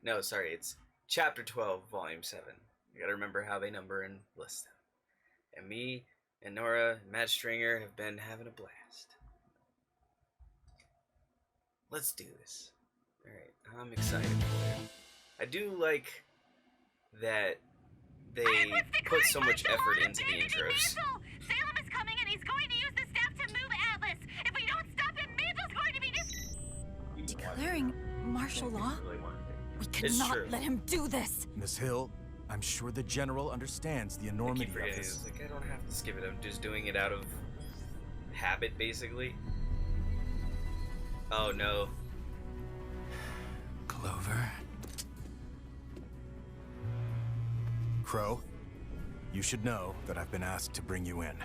No, sorry, it's Chapter 12, Volume 7. You gotta remember how they number and list them. And me and Nora and Matt Stringer have been having a blast. Let's do this. Alright, I'm excited for it. I do like that they put so much effort into the intros. Salem is coming and he's going to use the staff to move Atlas. If we don't stop him, Mantel's going to be declaring martial law? We cannot let him do this. Miss Hill, I'm sure the General understands the enormity of this. Like, I don't have to skip it. I'm just doing it out of habit, basically. Oh no. Clover. Crow, you should know that I've been asked to bring you in.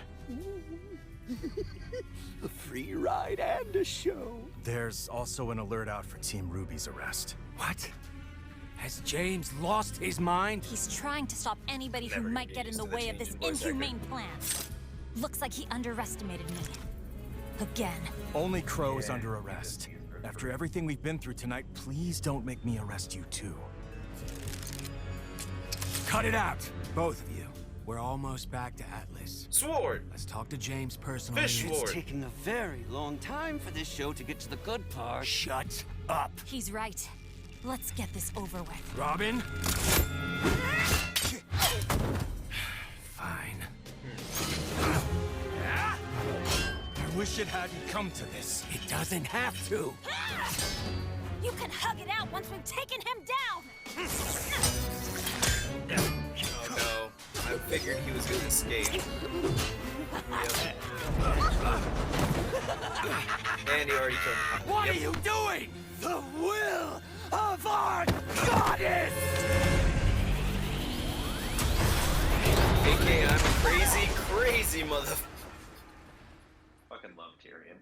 A free ride and a show. There's also an alert out for Team RWBY's arrest. What? Has James lost his mind? He's trying to stop anybody who might get in the way of this inhumane plan. Looks like he underestimated me. Again. Only Crow is under arrest. After everything we've been through tonight, please don't make me arrest you too. Cut it out, both of you. We're almost back to Atlas. Sword! Let's talk to James personally. Fish sword! It's taking a very long time for this show to get to the good part. Shut up. He's right. Let's get this over with. Robin? Fine. I wish it hadn't come to this. It doesn't have to. You can hug it out once we've taken him down! Oh no. I figured he was gonna escape. Yep. And he already killed him. What are you doing? The will of our goddess! AK, I'm a crazy, crazy mother... Fucking love Tyrion.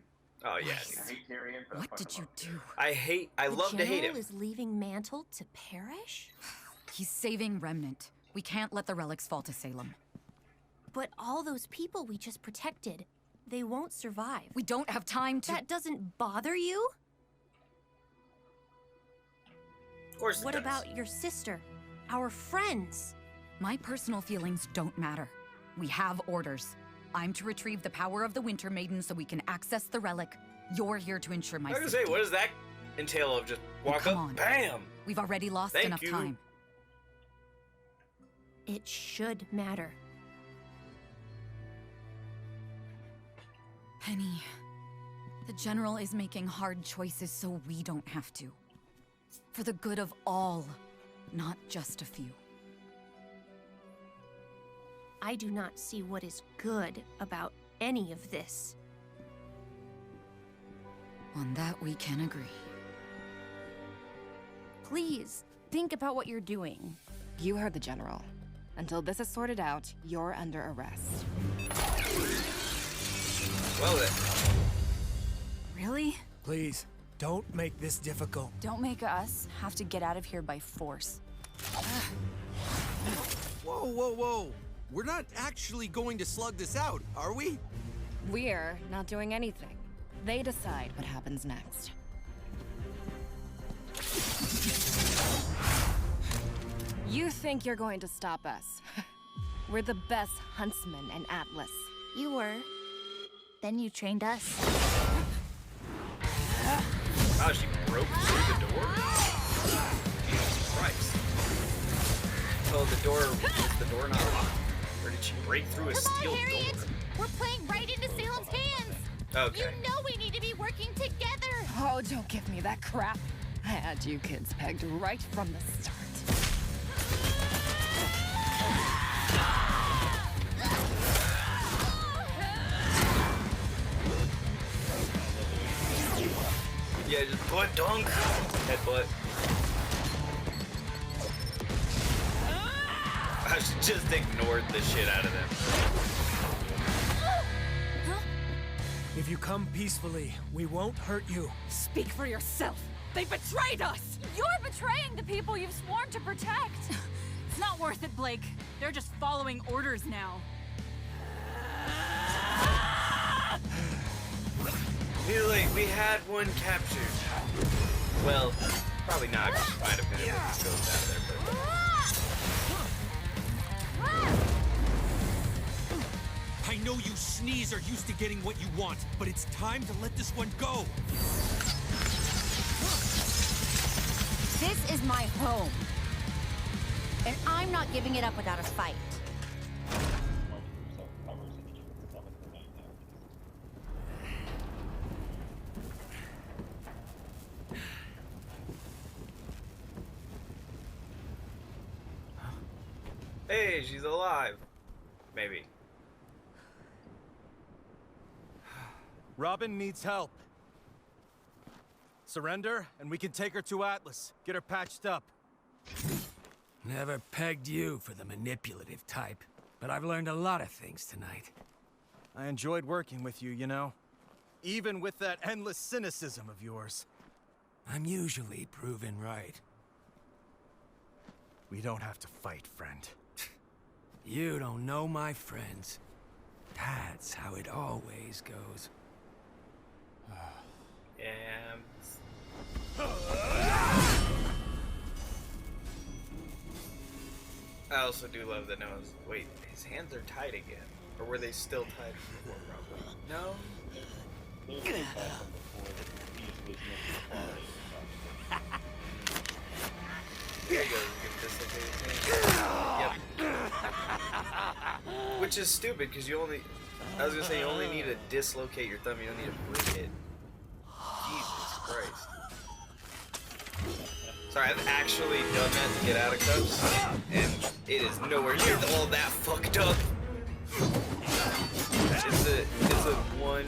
Oh, yes. I hate Tyrion, but What did you do? I love to hate him. The General is leaving Mantle to perish? He's saving Remnant. We can't let the relics fall to Salem. But all those people we just protected, they won't survive. We don't have time to— That doesn't bother you? Of course it What does. about your sister? Our friends? My personal feelings don't matter. We have orders. I'm to retrieve the power of the Winter Maiden so we can access the relic. You're here to ensure my I was safety. gonna say, what does that entail of just walk Come up, on. bam? We've already lost Thank enough you. time. It should matter. Penny, the General is making hard choices so we don't have to. For the good of all, not just a few. I do not see what is good about any of this. On that we can agree. Please, think about what you're doing. You heard the General. Until this is sorted out, you're under arrest. Well then. Really? Please, don't make this difficult. Don't make us have to get out of here by force. Whoa, whoa, whoa! We're not actually going to slug this out, are we? We're not doing anything. They decide what happens next. You think you're going to stop us? We're the best huntsmen in Atlas. You were. Then you trained us. Oh, she broke through the door? Jesus Christ. Oh, the door, was the door not locked? Or did she break through a steel Harriet! door? We're playing right into Salem's hands! Okay. You know we need to be working together! Oh, don't give me that crap. I had you kids pegged right from the start. Yeah, just butt dunk. Headbutt. I should just ignored the shit out of them. If you come peacefully, we won't hurt you. Speak for yourself. They betrayed us! You're betraying the people you've sworn to protect! It's not worth it, Blake. They're just following orders now. We had one captured. Well, Probably not, 'cause she might have been able to just goes out of there, but... I know you sneeze are used to getting what you want, but it's time to let this one go. This is my home. And I'm not giving it up without a fight. Hey, she's alive. Maybe. Robin needs help. Surrender, and we can take her to Atlas. Get her patched up. Never pegged you for the manipulative type, but I've learned a lot of things tonight. I enjoyed working with you, you know? Even with that endless cynicism of yours. I'm usually proven right. We don't have to fight, friend. You don't know my friends. That's how it always goes. Yeah. I also do love the nose. Wait, his hands are tied again. Or were they still tied before, probably? No? There he goes, get dislocated hand. Yep. Which is stupid, because you only... I was gonna say, you only need to dislocate your thumb, you don't need to break it. Jesus Christ. Sorry, I've actually done that to get out of cuffs, and it is nowhere near all that fucked up. It's a one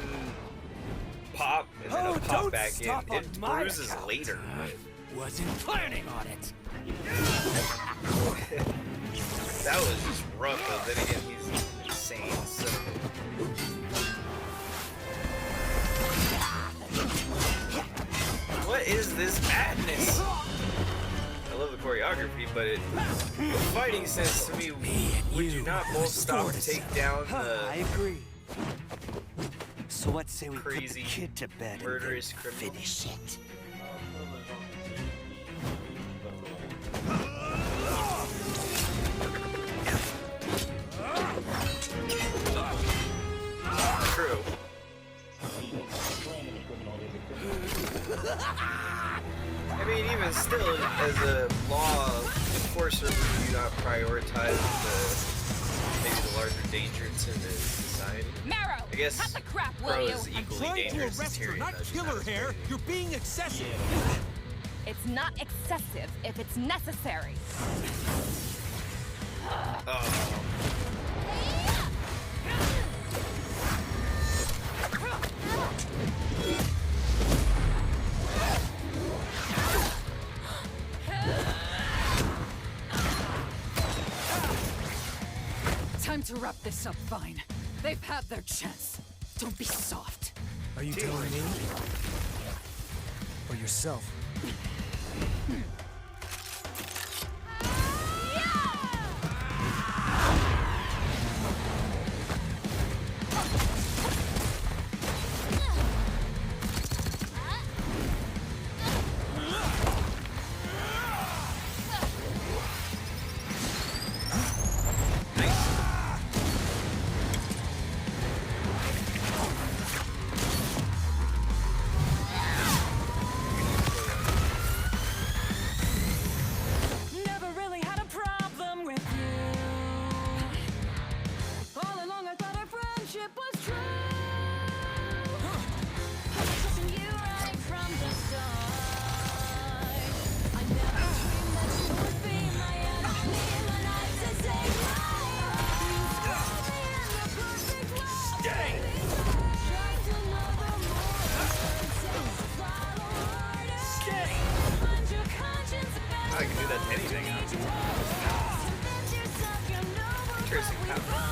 pop, and then a pop back in. It bruises later. Wasn't planning on it. That was just rough, though. Then again, he's insane, so... What is this madness? I love the choreography, but the fighting sense to me, would you not both stop to take down I the agree. So let's say we put the crazy, kid to bed and murderous then criminal? finish it. True. I mean, even still, as a law enforcer, would you not prioritize maybe the larger danger to the society? Marrow, I guess cut the crap, Pro will you? is I'm equally trying to dangerous as arrest her, Tyrion, not though, just kill not her, as Hair. great. You're being excessive. It's not excessive if it's necessary. Oh. Time to wrap this up, Vine. They've had their chance. Don't be soft. Are you telling me? Or yourself? Never really had a problem with you. All along I thought our friendship was true. I was trusting you right from the start. I never dreamed that you would be my enemy when I said say goodbye. You scored me in the perfect way. Stay! Just another more follow orders. Stay! Find your conscience I can do that to anything. Interesting power.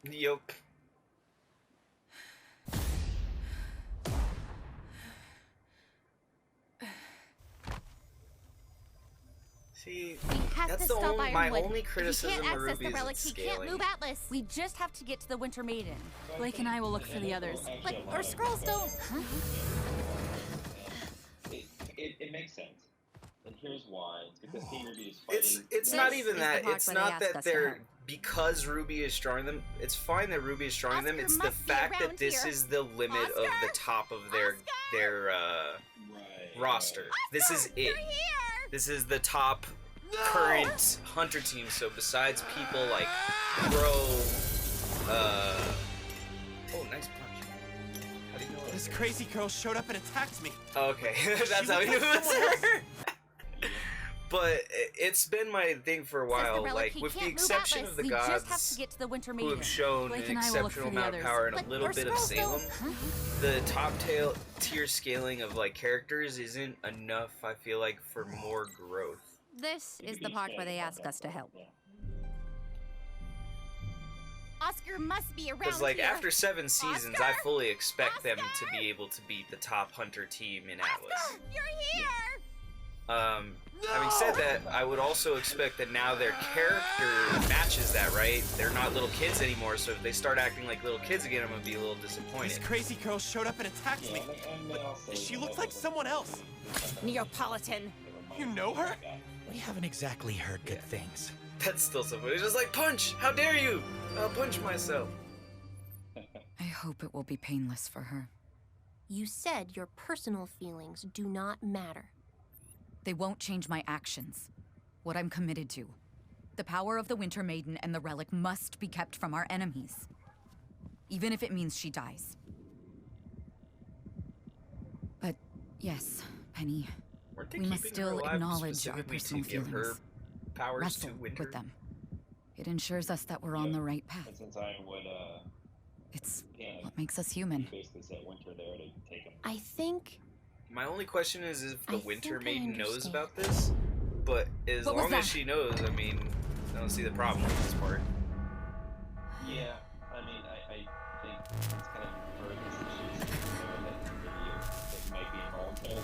Yup. See, that's the only, my only criticism of RWBY is its scaling. Move Atlas. We just have to get to the Winter Maiden. Blake and I will look for the others. But our scrolls don't. It makes sense. And here's why. It's because Team RWBY is fighting. It's not even is that. the part It's where they not ask that us to they're help. because RWBY is drawing them. It's fine that RWBY is drawing them. Oscar It's the must be fact that around this here. is the limit of the Oscar? top of their roster. This is it. This is the top current hunter team. So besides people like Bro, oh, nice punch. How do you know that? This crazy girl showed up and attacked me. Okay, that's She how was you know like someone it's her. But it's been my thing for a while, Relic, like he with the can't move exception Atlas. of the We just have gods to get to the Winter who Maiden. have shown Blake an and I will look exceptional for the amount of others. power and But a little our bit of scrolls Salem, the top tier scaling of like characters isn't enough, I feel like, for more growth. This is the part where they ask us to help. Oscar must be around Because like here. after 7 seasons, Oscar? I fully expect them to Oscar? be able to beat the top hunter team in Atlas. Oscar, you're here. Having said that, I would also expect that now their character matches that, right? They're not little kids anymore, so if they start acting like little kids again, I'm gonna be a little This disappointed. crazy girl showed up and attacked me. But she looks like someone else. Neapolitan. You know her? We haven't exactly heard good things. That's still so funny. It's just like, punch! How dare you! I'll punch myself. I hope it will be painless for her. You said your personal feelings do not matter. They won't change my actions. What I'm committed to. The power of the Winter Maiden and the relic must be kept from our enemies. Even if it means she dies. But yes, Penny, Weren't they we must keeping her still alive acknowledge our specifically personal to give her feelings. powers Wrestle to Winter? with them. It ensures us that we're on the right path. And since I would, It's panic, what makes us human. basically set Winter there to take him. I think My only question is if the I Winter think I Maiden knows understand. about this. But as What was long as that? she knows, I mean, I don't see the problem with this part. Yeah, I mean, I think it's kind of her decisions that maybe it might be involved in.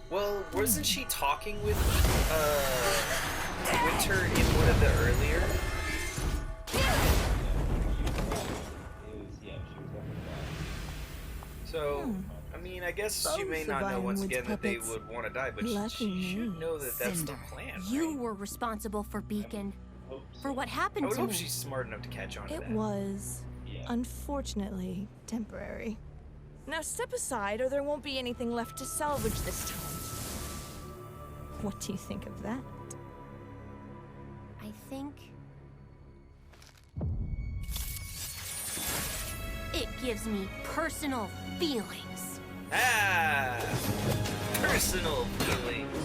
Well, wasn't she talking with Winter in one of the earlier? She was definitely So, I mean, I guess she may Both not of know once Ironwood's again that they puppets. would want to die, but Lucky she should me. know that that's Cinder. the plan, you right? were responsible for Beacon, hope for so. what I happened would to hope me. she's smart enough to catch on to It that. was, Yeah. unfortunately, temporary. Now step aside or there won't be anything left to salvage this time. What do you think of that? I think it gives me personal feelings. Ah! Personal feelings.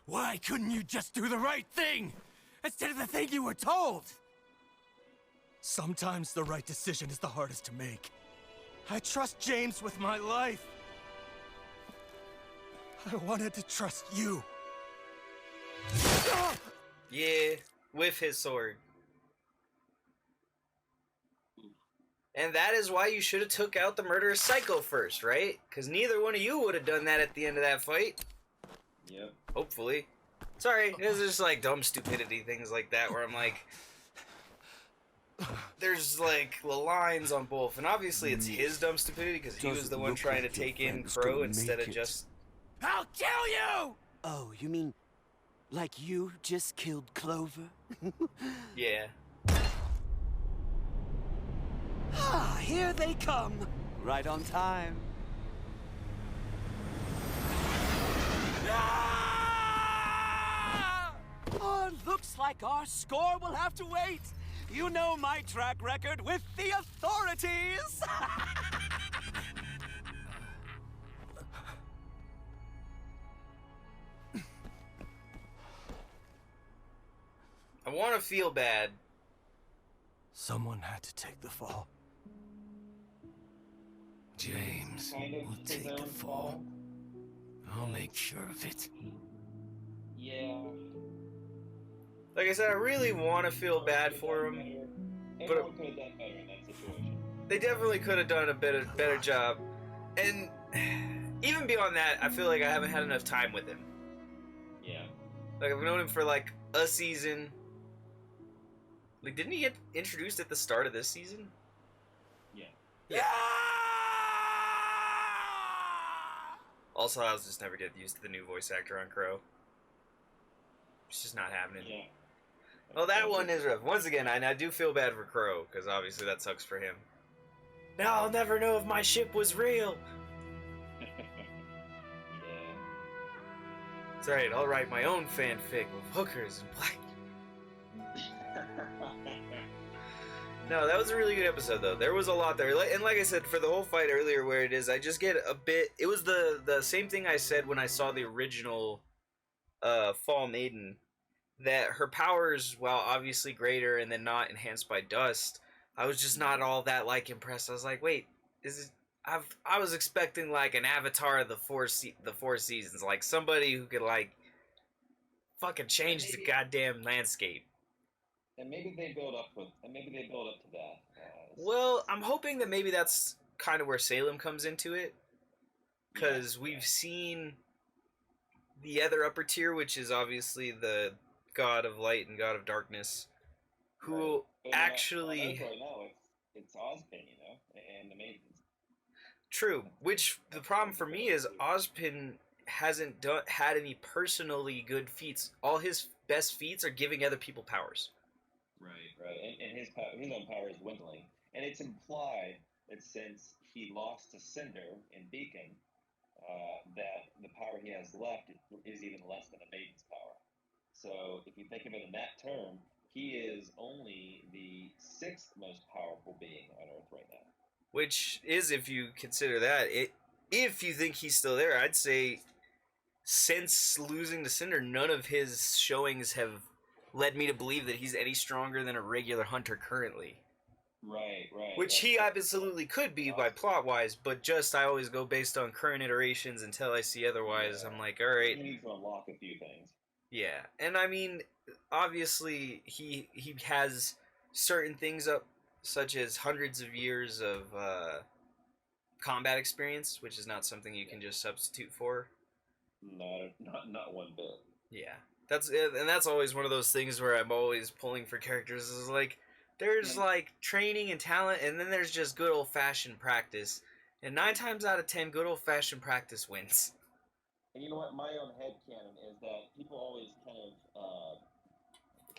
Why couldn't you just do the right thing? Instead of the thing you were told? Sometimes the right decision is the hardest to make. I trust James with my life. I wanted to trust you. Yeah, with his sword. And that is why you should have took out the murderous psycho first, right? Because neither one of you would have done that at the end of that fight. Yep. Hopefully. Sorry, it's just like dumb stupidity things like that where I'm like... There's like the lines on both, and obviously it's his dumb stupidity because he was the one trying to take in Crow instead of just... I'll kill you! Oh, you mean like you just killed Clover? Yeah. here they come. Right on time. Ah! Oh, looks like our score will have to wait. You know my track record with the authorities. I want to feel bad. Someone had to take the fall. James Kind of will his take the own fall. fault. I'll make sure of it. Yeah. Like I said, I really want to feel bad for him. But Everyone could have done better in that situation. they definitely could have done a better job. And even beyond that, I feel like I haven't had enough time with him. Yeah. Like, I've known him for like a season. Like, didn't he get introduced at the start of this season? Yeah. Yeah. Also, I was just never get used to the new voice actor on Crow. It's just not happening. Yeah. Well, that one is rough. Once again, I do feel bad for Crow, because obviously that sucks for him. Now I'll never know if my ship was real. Yeah. It's alright, I'll write my own fanfic with hookers and black. No, that was a really good episode, though. There was a lot there. And like I said, for the whole fight earlier where it is, I just get a bit... It was the same thing I said when I saw the original Fall Maiden. That her powers, while obviously greater and then not enhanced by dust, I was just not all that, like, impressed. I was like, wait, I was expecting, like, an Avatar of the four seasons. Like, somebody who could, like, fucking change the goddamn landscape. And maybe they build up to that. Well, I'm hoping that maybe that's kind of where Salem comes into it. Because we've seen the other upper tier, which is obviously the God of Light and God of Darkness, who actually... Right now, it's Ozpin, you know, and the Maidens. True, which the problem for me is Ozpin hasn't had any personally good feats. All his best feats are giving other people powers. Right, and his own power is dwindling, and it's implied that since he lost to Cinder in Beacon, that the power he has left is even less than a Maiden's power. So if you think of it in that term, he is only the 6th most powerful being on Earth right now. Which is, if you consider that, if you think he's still there, I'd say since losing to Cinder, none of his showings have led me to believe that he's any stronger than a regular hunter currently. Right. Which he absolutely could be by plot-wise, but just I always go based on current iterations until I see otherwise. Yeah. I'm like, alright. He needs to unlock a few things. Yeah, and I mean, obviously, he has certain things up, such as hundreds of years of combat experience, which is not something you can just substitute for. Not one bit. Yeah. That's always one of those things where I'm always pulling for characters. Is like there's like training and talent, and then there's just good old fashioned practice. And 9 times out of 10, good old fashioned practice wins. And you know what? My own headcanon is that people always kind of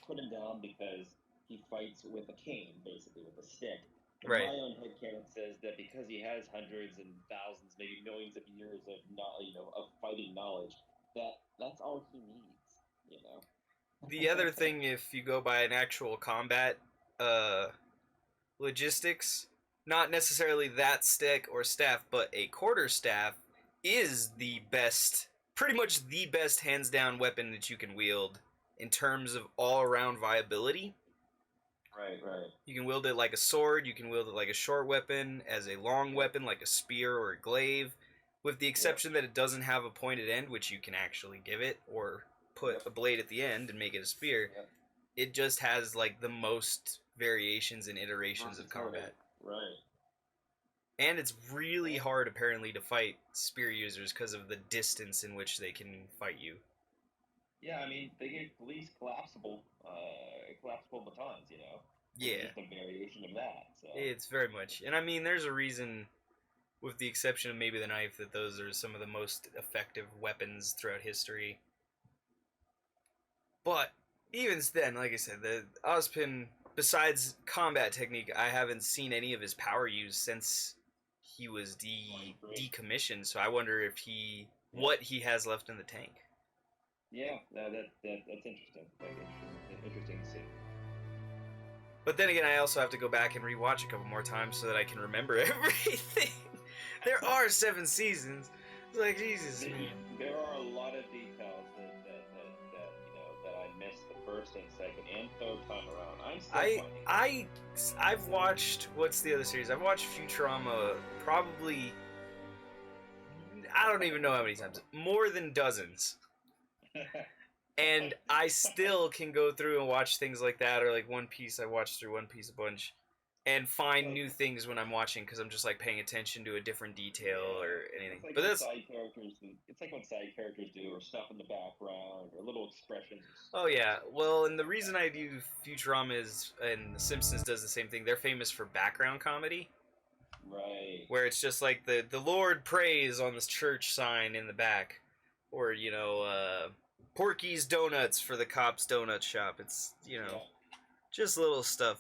put him down because he fights with a cane, basically with a stick. But right. My own headcanon says that because he has hundreds and thousands, maybe millions of years of of fighting knowledge, that's all he needs. You know. The other thing, if you go by an actual combat logistics, not necessarily that stick or staff, but a quarterstaff is the best, pretty much the best hands down weapon that you can wield in terms of all around viability. Right. You can wield it like a sword, you can wield it like a short weapon, as a long weapon like a spear or a glaive, with the exception that it doesn't have a pointed end, which you can actually give it, or put a blade at the end and make it a spear. It just has like the most variations and iterations of combat. Right. And it's really hard apparently to fight spear users because of the distance in which they can fight you. Yeah, I mean they get at least collapsible batons, you know. Yeah. It's just a variation of that. So. It's very much, and I mean there's a reason, with the exception of maybe the knife, that those are some of the most effective weapons throughout history. But even then, like I said, the Ozpin besides combat technique, I haven't seen any of his power used since he was decommissioned. So I wonder if what he has left in the tank. Yeah, no, that's interesting. Interesting to see. But then again, I also have to go back and rewatch a couple more times so that I can remember everything. There are 7 seasons. It's like, Jesus, man. There are a lot of details that I missed the first and second and third time around. I'm still I've watched, what's the other series? I've watched Futurama probably, I don't even know how many times. More than dozens. And I still can go through and watch things like that, or like One Piece. I watched through One Piece a bunch, and find new things when I'm watching because I'm just like paying attention to a different detail or anything. It's like But that's it's like what side characters do, or stuff in the background, or little expressions. oh yeah. Well, and the reason I do Futurama is, and The Simpsons does the same thing. They're famous for background comedy. Right. Where it's just like the Lord prays on this church sign in the back, or Porky's Donuts for the cop's donut shop. It's just little stuff.